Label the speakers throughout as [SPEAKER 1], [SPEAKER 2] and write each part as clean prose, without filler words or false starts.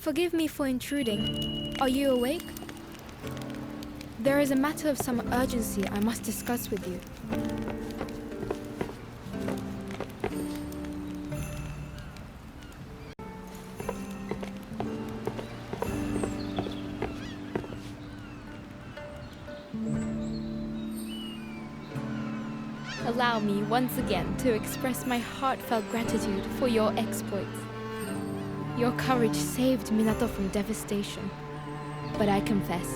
[SPEAKER 1] Forgive me for intruding. Are you awake? There is a matter of some urgency I must discuss with you. Allow me once again to express my heartfelt gratitude for your exploits. Your courage saved Minato from devastation. But I confess,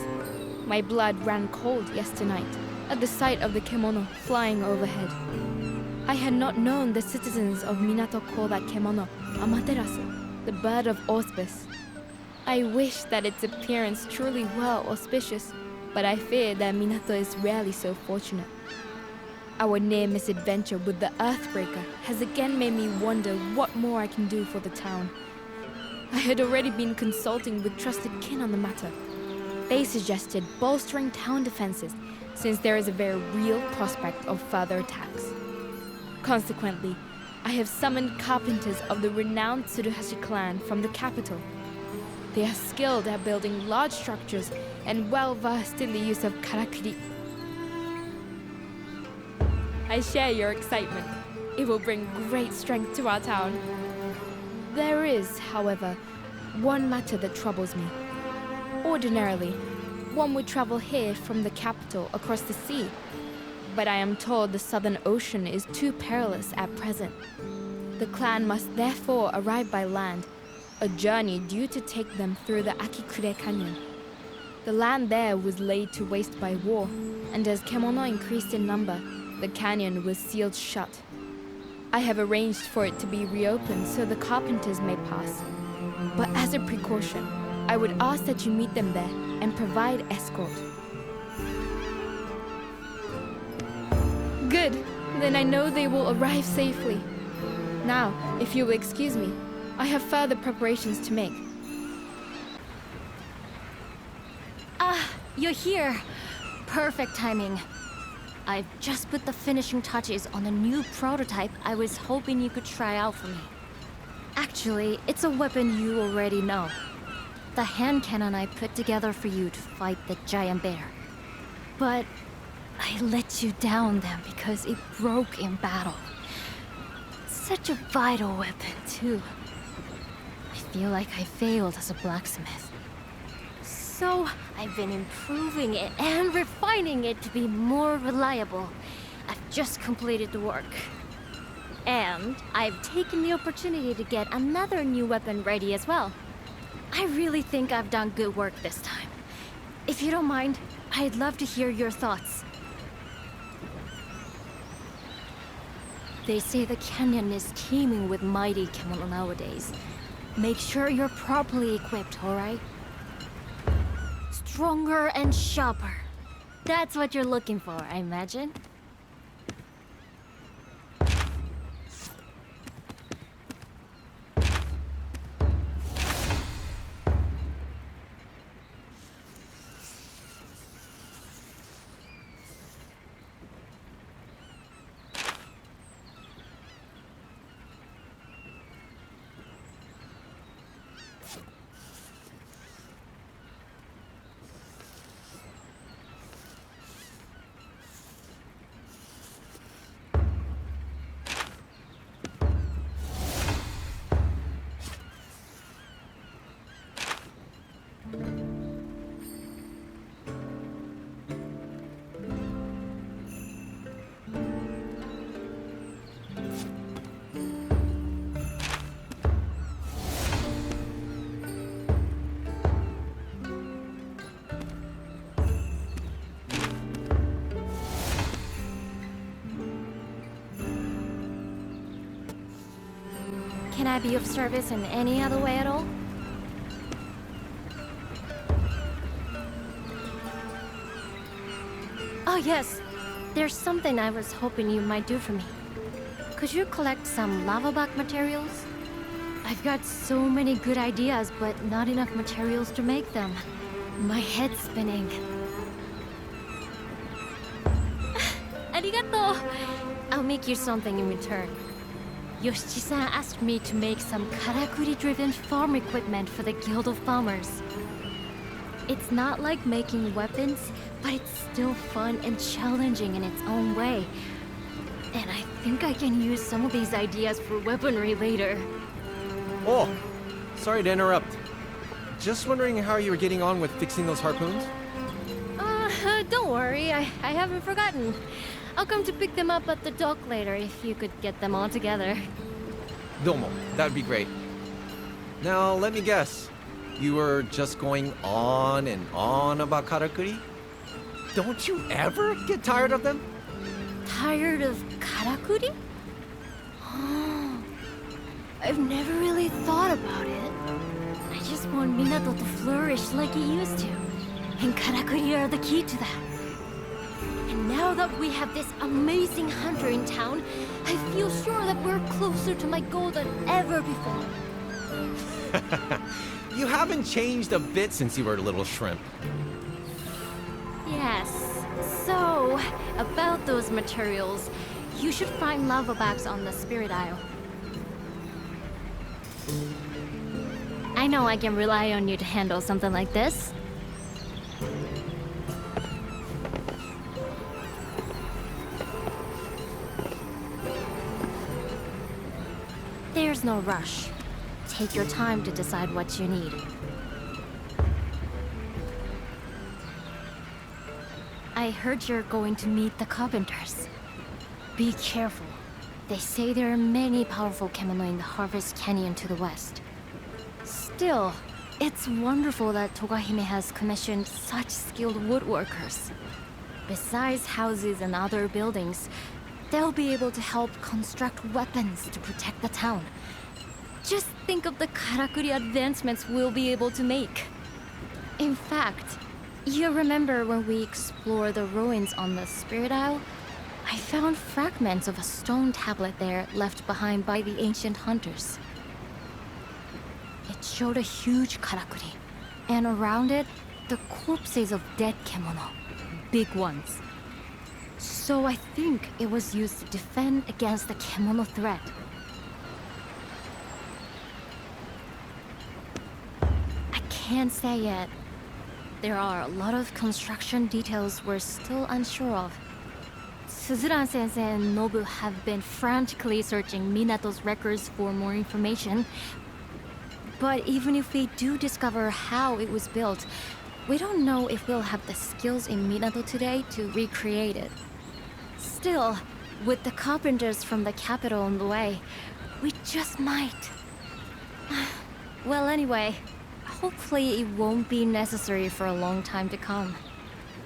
[SPEAKER 1] my blood ran cold yesterday night at the sight of the Kemono flying overhead. I had not known the citizens of Minato call that Kemono Amaterasu, the bird of auspice. I wish that its appearance truly were auspicious, but I fear that Minato is rarely so fortunate. Our near misadventure with the Earthbreaker has again made me wonder what more I can do for the town. I had already been consulting with trusted kin on the matter. They suggested bolstering town defenses, since there is a very real prospect of further attacks. Consequently, I have summoned carpenters of the renowned Tsuruhashi clan from the capital. They are skilled at building large structures and well-versed in the use of karakuri. I share your excitement. It will bring great strength to our town. There is, however, one matter that troubles me. Ordinarily, one would travel here from the capital across the sea, but I am told the Southern Ocean is too perilous at present. The clan must therefore arrive by land, a journey due to take them through the Akikure Canyon. The land there was laid to waste by war, and as Kemono increased in number, the canyon was sealed shut. I have arranged for it to be reopened so the carpenters may pass. But as a precaution, I would ask that you meet them there and provide escort. Good, then I know they will arrive safely. Now, if you will excuse me, I have further preparations to make.
[SPEAKER 2] Ah, you're here. Perfect timing. I've just put the finishing touches on a new prototype I was hoping you could try out for me. Actually, it's a weapon you already know. The hand cannon I put together for you to fight the giant bear. But I let you down then because it broke in battle. Such a vital weapon, too. I feel like I failed as a blacksmith. So I've been improving it and refining it to be more reliable. I've just completed the work. And I've taken the opportunity to get another new weapon ready as well. I really think I've done good work this time. If you don't mind, I'd love to hear your thoughts. They say the canyon is teeming with mighty Kemono nowadays. Make sure you're properly equipped, alright? Stronger and sharper. That's what you're looking for, I imagine. Can I be of service in any other way at all? Oh yes, there's something I was hoping you might do for me. Could you collect some lava buck materials? I've got so many good ideas, but not enough materials to make them. My head's spinning. Arigato! I'll make you something in return. Yoshiji-san asked me to make some karakuri-driven farm equipment for the Guild of Farmers. It's not like making weapons, but it's still fun and challenging in its own way. And I think I can use some of these ideas for weaponry later.
[SPEAKER 3] Oh, sorry to interrupt. Just wondering how you were getting on with fixing those harpoons?
[SPEAKER 2] Don't worry, I haven't forgotten. I'll come to pick them up at the dock later if you could get them all together.
[SPEAKER 3] Domo, that'd be great. Now, let me guess. You were just going on and on about karakuri? Don't you ever get tired of them?
[SPEAKER 2] Tired of karakuri? I've never really thought about it. I just want Minato to flourish like he used to. And karakuri are the key to that. And now that we have this amazing hunter in town, I feel sure that we're closer to my goal than ever before.
[SPEAKER 3] You haven't changed a bit since you were a little shrimp.
[SPEAKER 2] Yes. So, about those materials, you should find lava bags on the Spirit Isle. I know I can rely on you to handle something like this. There's no rush. Take your time to decide what you need. I heard you're going to meet the carpenters. Be careful. They say there are many powerful Kemono in the Harvest Canyon to the west. Still, it's wonderful that Togahime has commissioned such skilled woodworkers. Besides houses and other buildings, they'll be able to help construct weapons to protect the town. Just think of the karakuri advancements we'll be able to make. In fact, you remember when we explored the ruins on the Spirit Isle? I found fragments of a stone tablet there left behind by the ancient hunters. It showed a huge karakuri, and around it, the corpses of dead Kemono. Big ones. So I think it was used to defend against the Kemono threat. I can't say yet. There are a lot of construction details we're still unsure of. Suzuran-sensei and Nobu have been frantically searching Minato's records for more information. But even if we do discover how it was built, we don't know if we'll have the skills in Minato today to recreate it. Still, with the carpenters from the capital on the way, we just might. Well, anyway, hopefully it won't be necessary for a long time to come.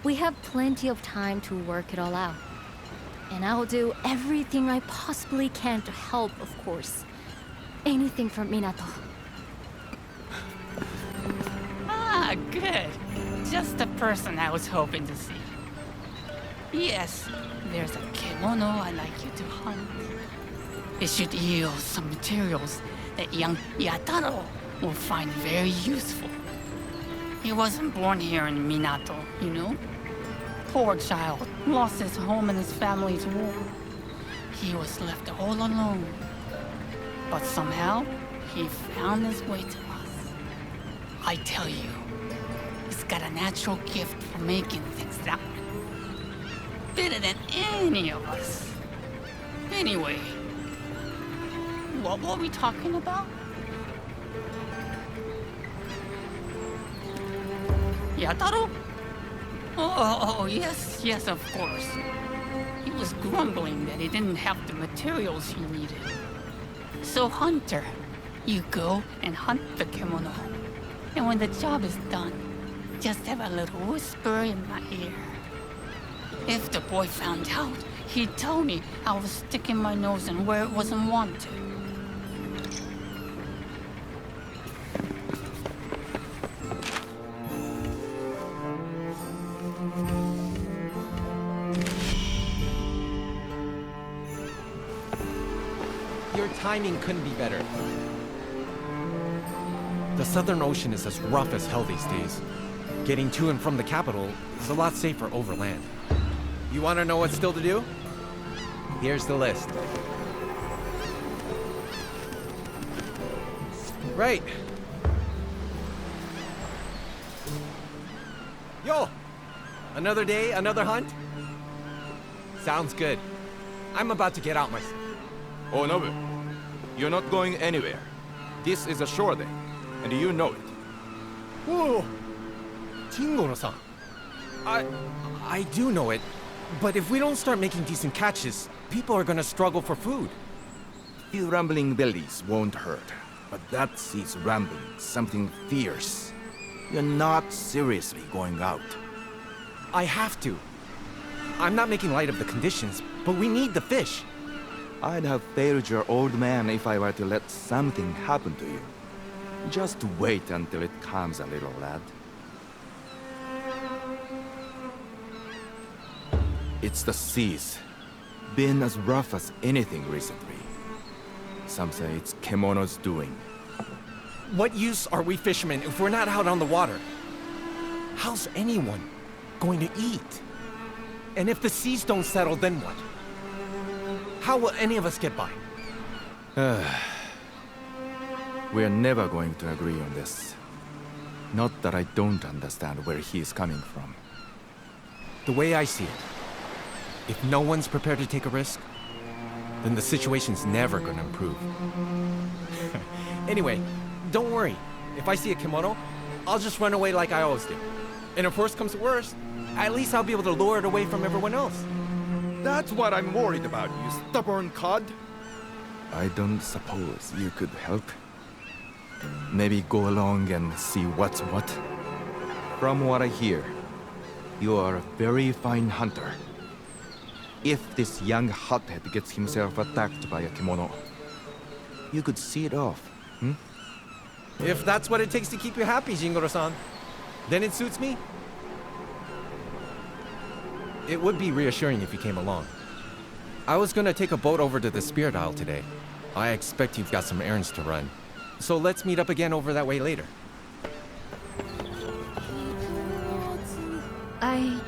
[SPEAKER 2] We have plenty of time to work it all out. And I'll do everything I possibly can to help, of course. Anything for Minato.
[SPEAKER 4] Ah, good. Just the person I was hoping to see. Yes, there's a Kemono I'd like you to hunt. It should yield some materials that young Yataro will find very useful. He wasn't born here in Minato, you know? Poor child, lost his home and his family to war. He was left all alone. But somehow, he found his way to us. I tell you, he's got a natural gift for making things that better than any of us. Anyway, what were we talking about? Yataro? Oh, yes, of course. He was grumbling that he didn't have the materials he needed. So, Hunter, you go and hunt the Kemono. And when the job is done, just have a little whisper in my ear. If the boy found out, he'd tell me I was sticking my nose in where it wasn't wanted.
[SPEAKER 3] Your timing couldn't be better. The Southern Ocean is as rough as hell these days. Getting to and from the capital is a lot safer overland. You want to know what's still to do? Here's the list. Right. Yo! Another day, another hunt? Sounds good. I'm about to get out myself.
[SPEAKER 5] Oh, Nobu, you're not going anywhere. This is a shore day, and you know it.
[SPEAKER 3] Whoa! Kemono-san. I do know it, but if we don't start making decent catches, people are gonna struggle for food.
[SPEAKER 5] Few rambling bellies won't hurt, but that sea's rambling something fierce. You're not seriously going out.
[SPEAKER 3] I have to. I'm not making light of the conditions, but we need the fish.
[SPEAKER 5] I'd have failed your old man if I were to let something happen to you. Just wait until it calms a little, lad. It's the seas. Been as rough as anything recently. Some say it's Kemono's doing.
[SPEAKER 3] What use are we fishermen if we're not out on the water? How's anyone going to eat? And if the seas don't settle, then what? How will any of us get by?
[SPEAKER 5] We're never going to agree on this. Not that I don't understand where he is coming from.
[SPEAKER 3] The way I see it, if no one's prepared to take a risk, then the situation's never gonna improve. Anyway, don't worry. If I see a kimono, I'll just run away like I always do. And if worst comes to worst, at least I'll be able to lure it away from everyone else.
[SPEAKER 5] That's what I'm worried about, you stubborn cod. I don't suppose you could help. Maybe go along and see what's what. From what I hear, you are a very fine hunter. If this young hothead gets himself attacked by a kimono, you could see it off, hmm?
[SPEAKER 3] If that's what it takes to keep you happy, Jingoro-san, then it suits me. It would be reassuring if you came along. I was gonna take a boat over to the Spirit Isle today. I expect you've got some errands to run. So let's meet up again over that way later.
[SPEAKER 2] I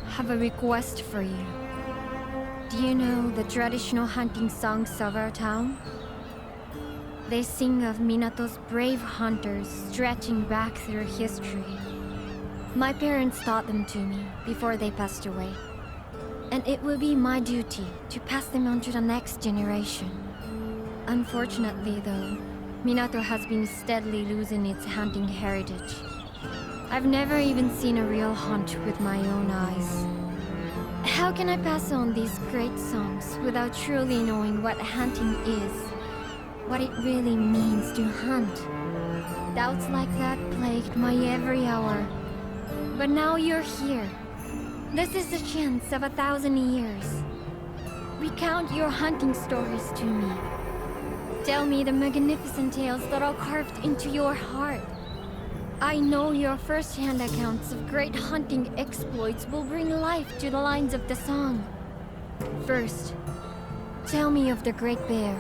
[SPEAKER 2] have a request for you. Do you know the traditional hunting songs of our town? They sing of Minato's brave hunters stretching back through history. My parents taught them to me before they passed away. And it will be my duty to pass them on to the next generation. Unfortunately, though, Minato has been steadily losing its hunting heritage. I've never even seen a real hunt with my own eyes. How can I pass on these great songs without truly knowing what hunting is? What it really means to hunt? Doubts like that plagued my every hour. But now you're here. This is the chance of 1,000 years. Recount your hunting stories to me. Tell me the magnificent tales that are carved into your heart. I know your first-hand accounts of great hunting exploits will bring life to the lines of the song. First, tell me of the Great Bear.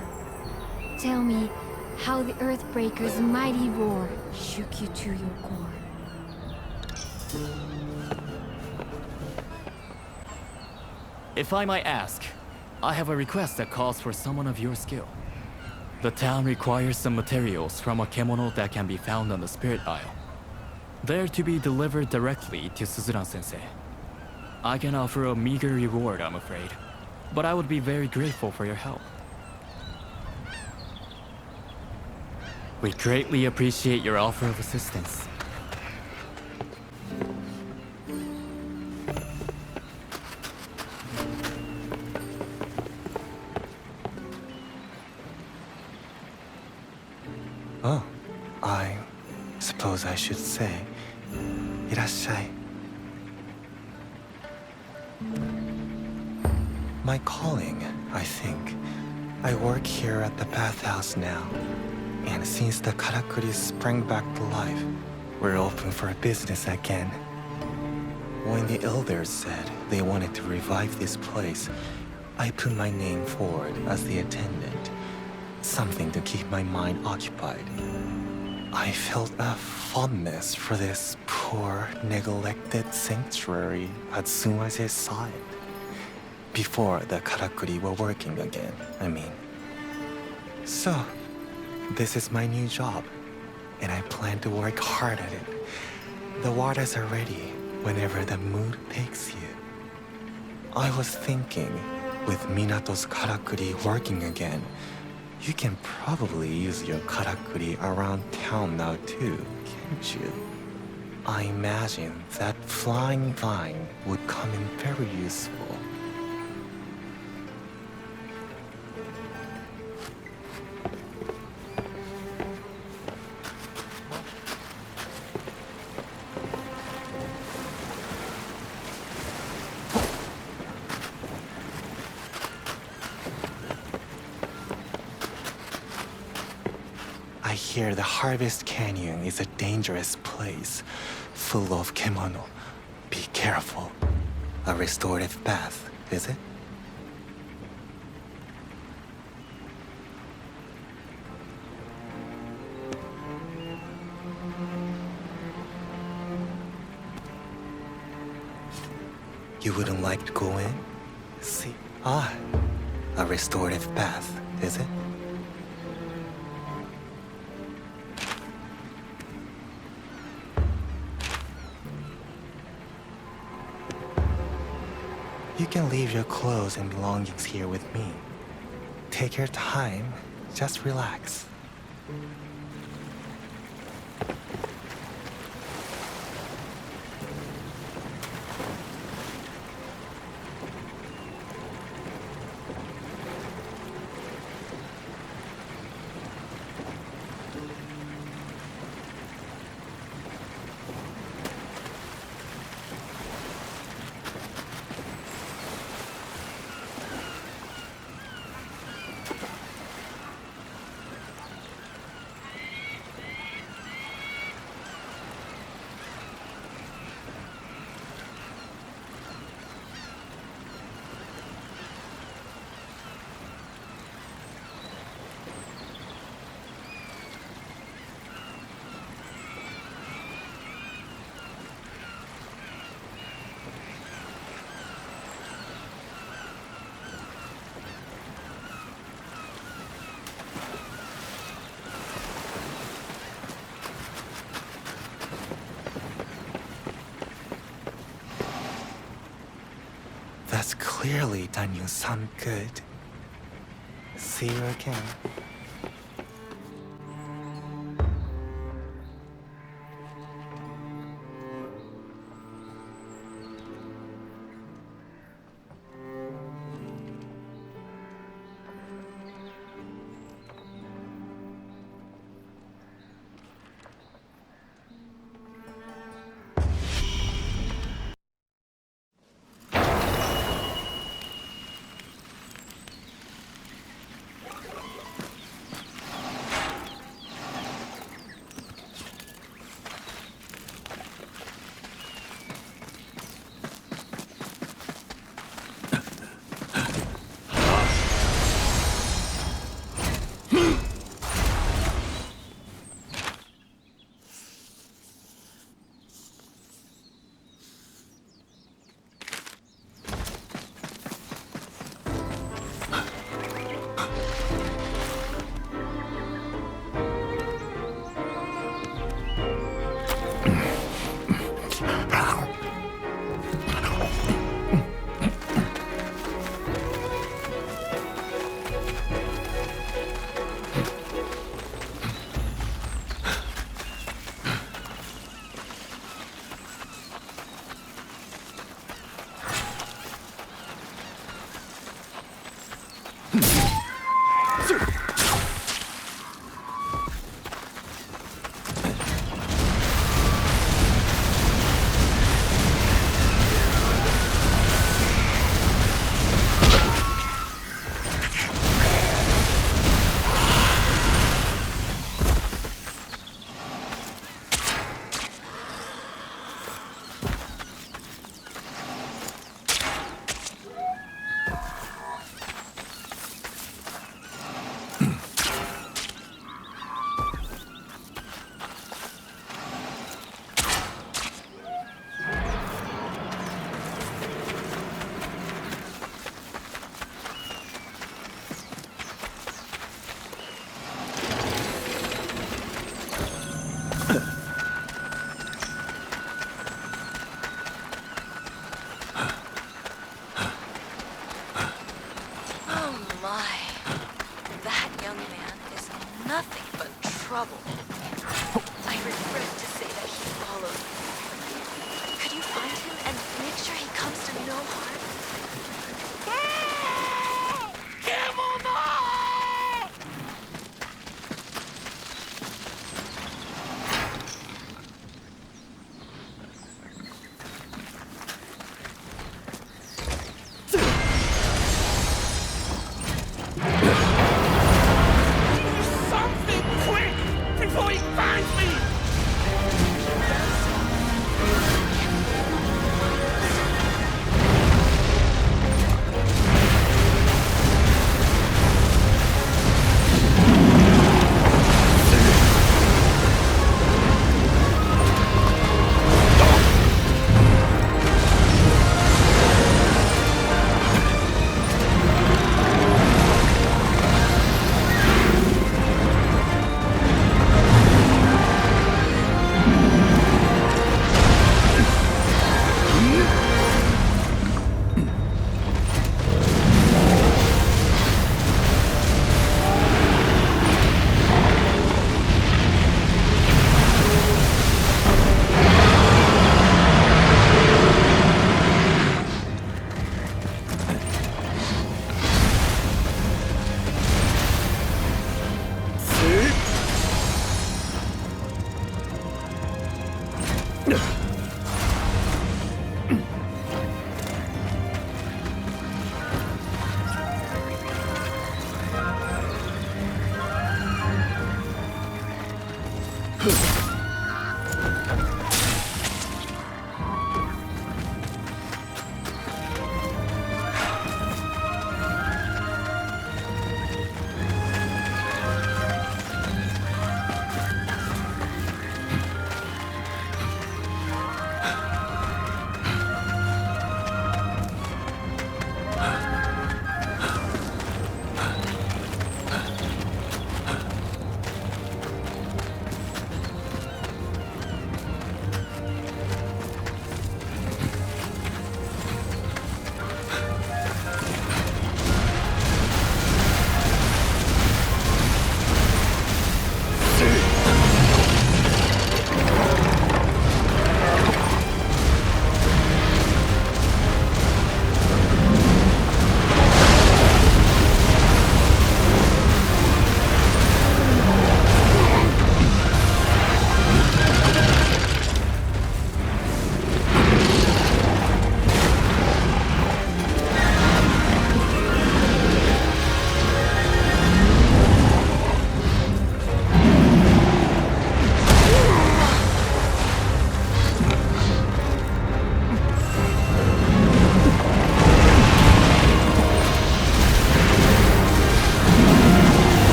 [SPEAKER 2] Tell me how the Earthbreaker's mighty roar shook you to your core.
[SPEAKER 6] If I might ask, I have a request that calls for someone of your skill. The town requires some materials from a Kemono that can be found on the Spirit Isle. They're to be delivered directly to Suzuran-sensei. I can offer a meager reward, I'm afraid, but I would be very grateful for your help. We greatly appreciate your offer of assistance.
[SPEAKER 7] Oh, I suppose I should say, いらっしゃい. My calling, I think. I work here at the bathhouse now. And since the karakuri sprang back to life, we're open for business again. When the elders said they wanted to revive this place, I put my name forward as the attendant. Something to keep my mind occupied. I felt a fondness for this poor, neglected sanctuary as soon as I saw it. Before the karakuri were working again, I mean. So, This is my new job, and I plan to work hard at it. The waters are ready whenever the mood takes you. I was thinking, with Minato's karakuri working again, you can probably use your karakuri around town now too, can't you? I imagine that flying vine would come in very useful. I hear the Harvest Canyon is a dangerous place, full of Kemono. Be careful. A restorative bath, is it? You wouldn't like to go in? See? A restorative bath, is it? You can leave your clothes and belongings here with me. Take your time, just relax. That's clearly done you some good. See you again.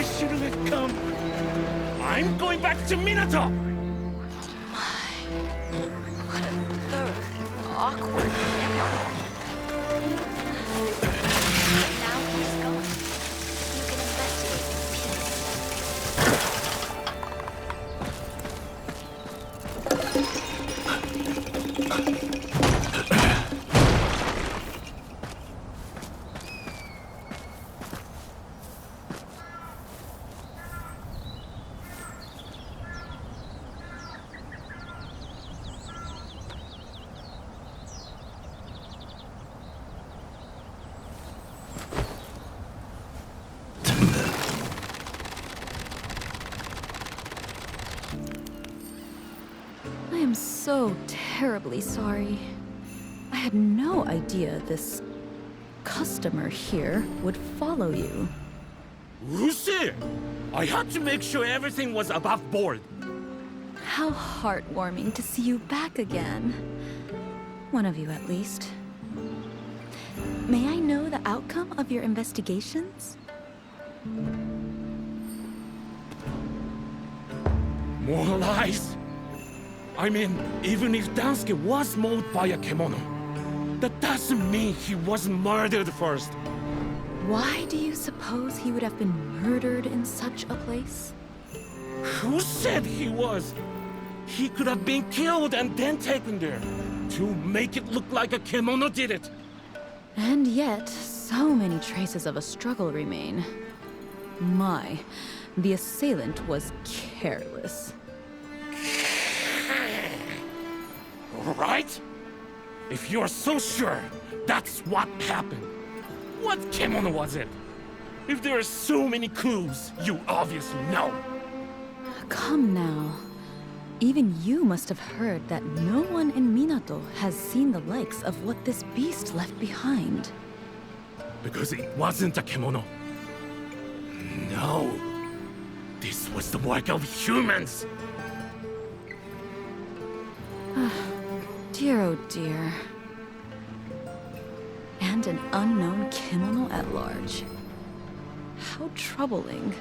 [SPEAKER 8] I should have come. I'm going back to Minato!
[SPEAKER 2] What a thorough, awkward nigger. Now he's gone. You can investigate in peace.
[SPEAKER 9] I am so terribly sorry. I had no idea this customer here would follow you.
[SPEAKER 8] Lucy! I had to make sure everything was above board.
[SPEAKER 9] How heartwarming to see you back again. One of you at least. May I know the outcome of your investigations?
[SPEAKER 8] More lies? I mean, even if Daisuke was mauled by a Kemono, that doesn't mean he wasn't murdered first.
[SPEAKER 9] Why do you suppose he would have been murdered in such a place?
[SPEAKER 8] Who said he was? He could have been killed and then taken there, to make it look like a Kemono did it.
[SPEAKER 9] And yet, so many traces of a struggle remain. My, the assailant was careless.
[SPEAKER 8] Right? If you're so sure that's what happened, what Kemono was it? If there are so many clues, you obviously know.
[SPEAKER 9] Come now. Even you must have heard that no one in Minato has seen the likes of what this beast left behind.
[SPEAKER 8] Because it wasn't a Kemono. No. This was the work of humans.
[SPEAKER 9] Dear oh dear. And an unknown Kemono at large. How troubling.